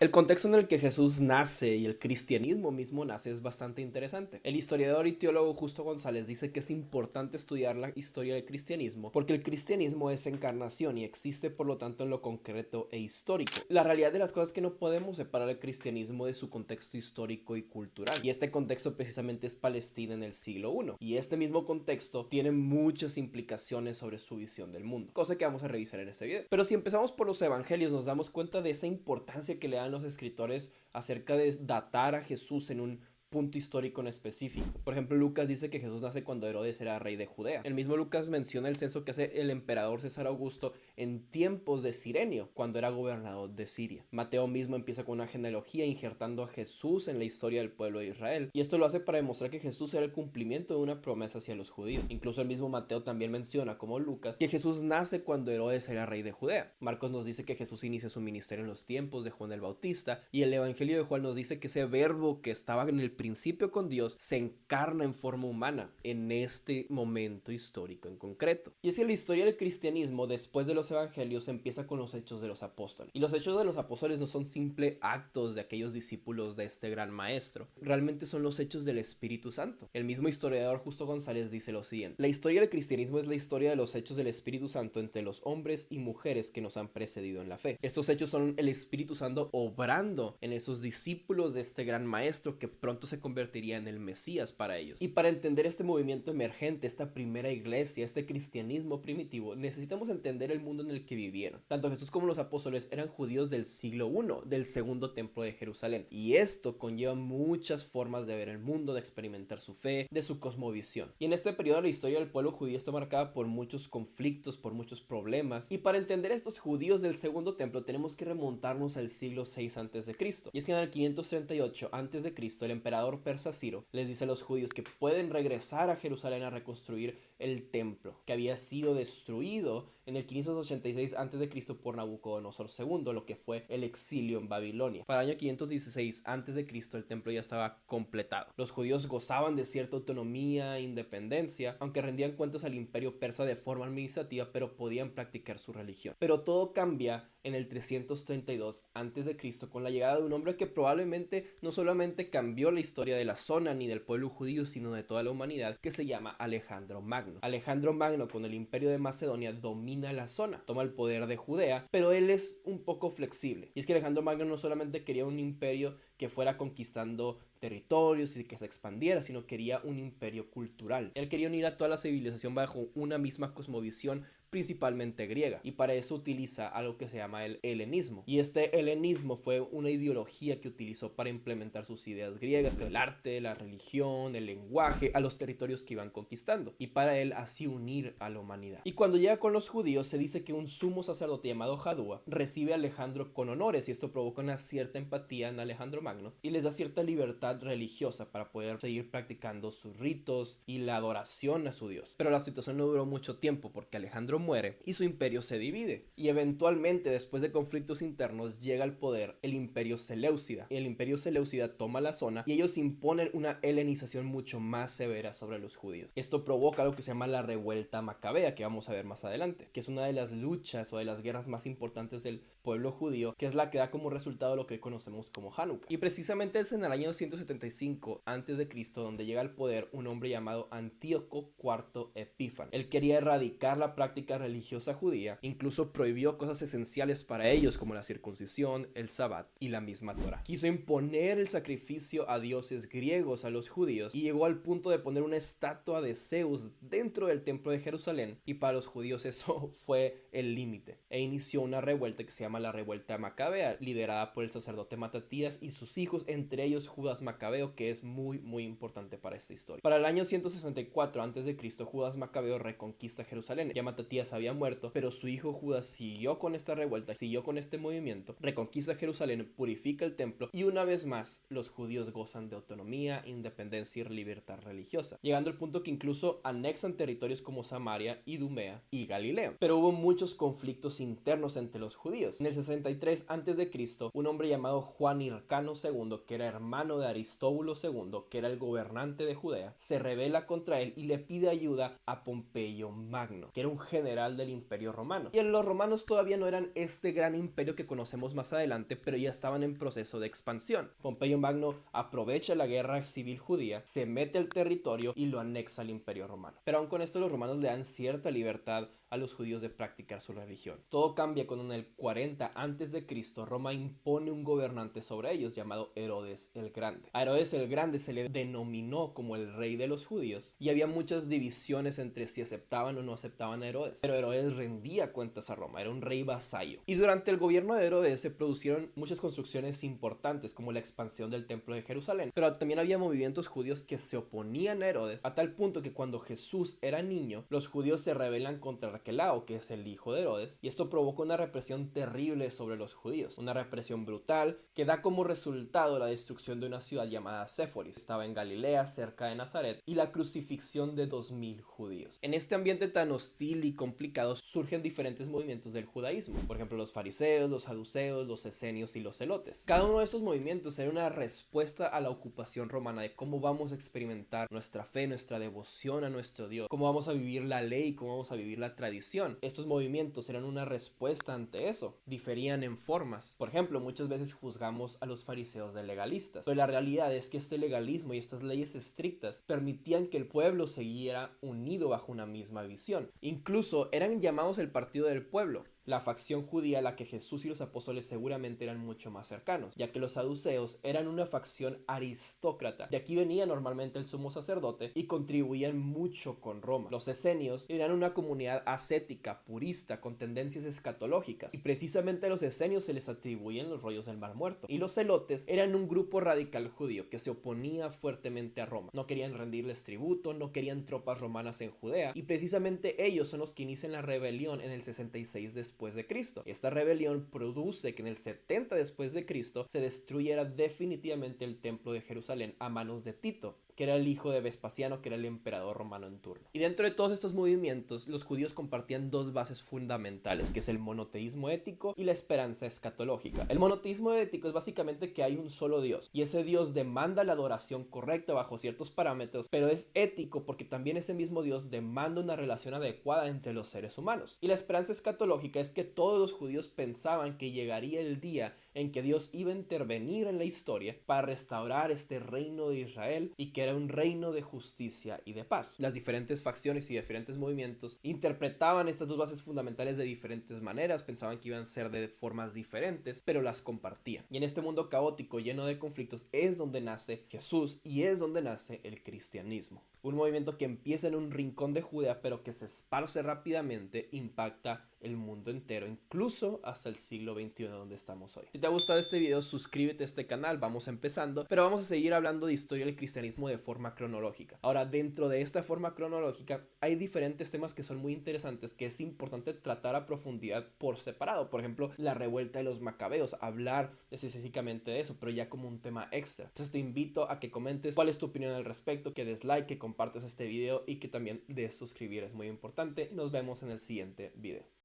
El contexto en el que Jesús nace y el cristianismo mismo nace es bastante interesante. El historiador y teólogo Justo González dice que es importante estudiar la historia del cristianismo porque el cristianismo es encarnación y existe por lo tanto en lo concreto e histórico. La realidad de las cosas es que no podemos separar el cristianismo de su contexto histórico y cultural, y este contexto precisamente es Palestina en el siglo I, y este mismo contexto tiene muchas implicaciones sobre su visión del mundo, cosa que vamos a revisar en este video. Pero si empezamos por los evangelios nos damos cuenta de esa importancia que le dan los escritores acerca de datar a Jesús en un punto histórico en específico. Por ejemplo, Lucas dice que Jesús nace cuando Herodes era rey de Judea. El mismo Lucas menciona el censo que hace el emperador César Augusto en tiempos de Cirenio, cuando era gobernador de Siria. Mateo mismo empieza con una genealogía injertando a Jesús en la historia del pueblo de Israel, y esto lo hace para demostrar que Jesús era el cumplimiento de una promesa hacia los judíos. Incluso el mismo Mateo también menciona, como Lucas, que Jesús nace cuando Herodes era rey de Judea. Marcos nos dice que Jesús inicia su ministerio en los tiempos de Juan el Bautista, y el Evangelio de Juan nos dice que ese verbo que estaba en el principio con Dios se encarna en forma humana en este momento histórico en concreto. Y es que la historia del cristianismo después de los evangelios empieza con los hechos de los apóstoles, y los hechos de los apóstoles no son simples actos de aquellos discípulos de este gran maestro, realmente son los hechos del Espíritu Santo. El mismo historiador Justo González dice lo siguiente: la historia del cristianismo es la historia de los hechos del Espíritu Santo entre los hombres y mujeres que nos han precedido en la fe. Estos hechos son el Espíritu Santo obrando en esos discípulos de este gran maestro que pronto se convertiría en el Mesías para ellos. Y para entender este movimiento emergente, esta primera iglesia, este cristianismo primitivo, necesitamos entender el mundo en el que vivieron. Tanto Jesús como los apóstoles eran judíos del siglo I, del segundo templo de Jerusalén, y esto conlleva muchas formas de ver el mundo, de experimentar su fe, de su cosmovisión. Y en este periodo la historia del pueblo judío está marcada por muchos conflictos, por muchos problemas, y para entender estos judíos del segundo templo tenemos que remontarnos al siglo VI a.C. Y es que en el 538 a.C. el emperador persa Ciro les dice a los judíos que pueden regresar a Jerusalén a reconstruir el templo que había sido destruido en el 586 a.C. por Nabucodonosor II, lo que fue el exilio en Babilonia. Para el año 516 a.C. el templo ya estaba completado. Los judíos gozaban de cierta autonomía e independencia, aunque rendían cuentas al imperio persa de forma administrativa, pero podían practicar su religión. Pero todo cambia en el 332 a.C. con la llegada de un hombre que probablemente no solamente cambió la historia de la zona ni del pueblo judío, sino de toda la humanidad, que se llama Alejandro Magno. Alejandro Magno, con el imperio de Macedonia, domina la zona, toma el poder de Judea, pero él es un poco flexible. Y es que Alejandro Magno no solamente quería un imperio que fuera conquistando territorios y que se expandiera, sino quería un imperio cultural. Él quería unir a toda la civilización bajo una misma cosmovisión, principalmente griega, y para eso utiliza algo que se llama el helenismo. Y este helenismo fue una ideología que utilizó para implementar sus ideas griegas, que el arte, la religión, el lenguaje, a los territorios que iban conquistando, y para él así unir a la humanidad. Y cuando llega con los judíos se dice que un sumo sacerdote llamado Jadúa recibe a Alejandro con honores, y esto provoca una cierta empatía en Alejandro Magno y les da cierta libertad religiosa para poder seguir practicando sus ritos y la adoración a su dios. Pero la situación no duró mucho tiempo porque Alejandro muere y su imperio se divide, y eventualmente después de conflictos internos llega al poder el imperio Seleucida, y el imperio Seleucida toma la zona y ellos imponen una helenización mucho más severa sobre los judíos. Esto provoca lo que se llama la revuelta macabea, que vamos a ver más adelante, que es una de las luchas o de las guerras más importantes del pueblo judío, que es la que da como resultado lo que conocemos como Hanukkah. Y precisamente es en el año 175 a.C. donde llega al poder un hombre llamado Antíoco IV Epífano. Él quería erradicar la práctica religiosa judía, incluso prohibió cosas esenciales para ellos como la circuncisión, el sabbat y la misma Torah. Quiso imponer el sacrificio a dioses griegos a los judíos y llegó al punto de poner una estatua de Zeus dentro del templo de Jerusalén, y para los judíos eso fue el límite, e inició una revuelta que se llama la revuelta macabea, liderada por el sacerdote Matatías y sus hijos, entre ellos Judas Macabeo, que es muy importante para esta historia. Para el año 164 a.C. Judas Macabeo reconquista Jerusalén. Ya Matatías había muerto, pero su hijo Judas siguió con esta revuelta, siguió con este movimiento, reconquista Jerusalén, purifica el templo, y una vez más los judíos gozan de autonomía, independencia y libertad religiosa, llegando al punto que incluso anexan territorios como Samaria, Idumea y Galileo. Pero hubo muchos conflictos internos entre los judíos. En el 63 a.C., un hombre llamado Juan Hircano II, que era hermano de Aristóbulo II, que era el gobernante de Judea, se rebela contra él y le pide ayuda a Pompeyo Magno, que era un general general del Imperio Romano. Y los romanos todavía no eran este gran imperio que conocemos más adelante, pero ya estaban en proceso de expansión. Pompeyo Magno aprovecha la guerra civil judía, se mete al territorio y lo anexa al Imperio Romano. Pero aún con esto los romanos le dan cierta libertad a los judíos de practicar su religión. Todo cambia cuando en el 40 a.C. Roma impone un gobernante sobre ellos llamado Herodes el Grande. A Herodes el Grande se le denominó como el rey de los judíos y había muchas divisiones entre si aceptaban o no aceptaban a Herodes. Pero Herodes rendía cuentas a Roma, era un rey vasallo. Y durante el gobierno de Herodes se produjeron muchas construcciones importantes como la expansión del templo de Jerusalén, pero también había movimientos judíos que se oponían a Herodes a tal punto que cuando Jesús era niño, los judíos se rebelan contra Arquelao, que es el hijo de Herodes, y esto provoca una represión terrible sobre los judíos, una represión brutal que da como resultado la destrucción de una ciudad llamada Séforis, estaba en Galilea, cerca de Nazaret, y la crucifixión de 2000 judíos. En este ambiente tan hostil y complicado surgen diferentes movimientos del judaísmo, por ejemplo los fariseos, los saduceos, los esenios y los celotes. Cada uno de estos movimientos era una respuesta a la ocupación romana de cómo vamos a experimentar nuestra fe, nuestra devoción a nuestro Dios, cómo vamos a vivir la ley, cómo vamos a vivir la tradición. Estos movimientos eran una respuesta ante eso, diferían en formas. Por ejemplo, muchas veces juzgamos a los fariseos de legalistas, pero la realidad es que este legalismo y estas leyes estrictas permitían que el pueblo siguiera unido bajo una misma visión. Incluso eran llamados el partido del pueblo, la facción judía a la que Jesús y los apóstoles seguramente eran mucho más cercanos, ya que los saduceos eran una facción aristócrata. De aquí venía normalmente el sumo sacerdote y contribuían mucho con Roma. Los esenios eran una comunidad ascética, purista, con tendencias escatológicas, y precisamente a los esenios se les atribuyen los rollos del Mar Muerto. Y los celotes eran un grupo radical judío que se oponía fuertemente a Roma. No querían rendirles tributo, no querían tropas romanas en Judea, y precisamente ellos son los que inician la rebelión en el 66 después de Cristo. Esta rebelión produce que en el 70 después de Cristo se destruyera definitivamente el templo de Jerusalén a manos de Tito, que era el hijo de Vespasiano, que era el emperador romano en turno. Y dentro de todos estos movimientos, los judíos compartían dos bases fundamentales, que es el monoteísmo ético y la esperanza escatológica. El monoteísmo ético es básicamente que hay un solo Dios, y ese Dios demanda la adoración correcta bajo ciertos parámetros, pero es ético porque también ese mismo Dios demanda una relación adecuada entre los seres humanos. Y la esperanza escatológica es que todos los judíos pensaban que llegaría el día en que Dios iba a intervenir en la historia para restaurar este reino de Israel y que era un reino de justicia y de paz. Las diferentes facciones y diferentes movimientos interpretaban estas dos bases fundamentales de diferentes maneras, pensaban que iban a ser de formas diferentes, pero las compartían. Y en este mundo caótico lleno de conflictos es donde nace Jesús y es donde nace el cristianismo. Un movimiento que empieza en un rincón de Judea pero que se esparce rápidamente, impacta el mundo entero, incluso hasta el siglo XXI donde estamos hoy. Si te ha gustado este video, suscríbete a este canal, vamos empezando, pero vamos a seguir hablando de historia del cristianismo de forma cronológica. Ahora, dentro de esta forma cronológica hay diferentes temas que son muy interesantes, que es importante tratar a profundidad por separado. Por ejemplo, la revuelta de los macabeos, hablar específicamente de eso, pero ya como un tema extra. Entonces te invito a que comentes cuál es tu opinión al respecto, que des like, que compartas este video y que también des suscribir, es muy importante. Nos vemos en el siguiente video.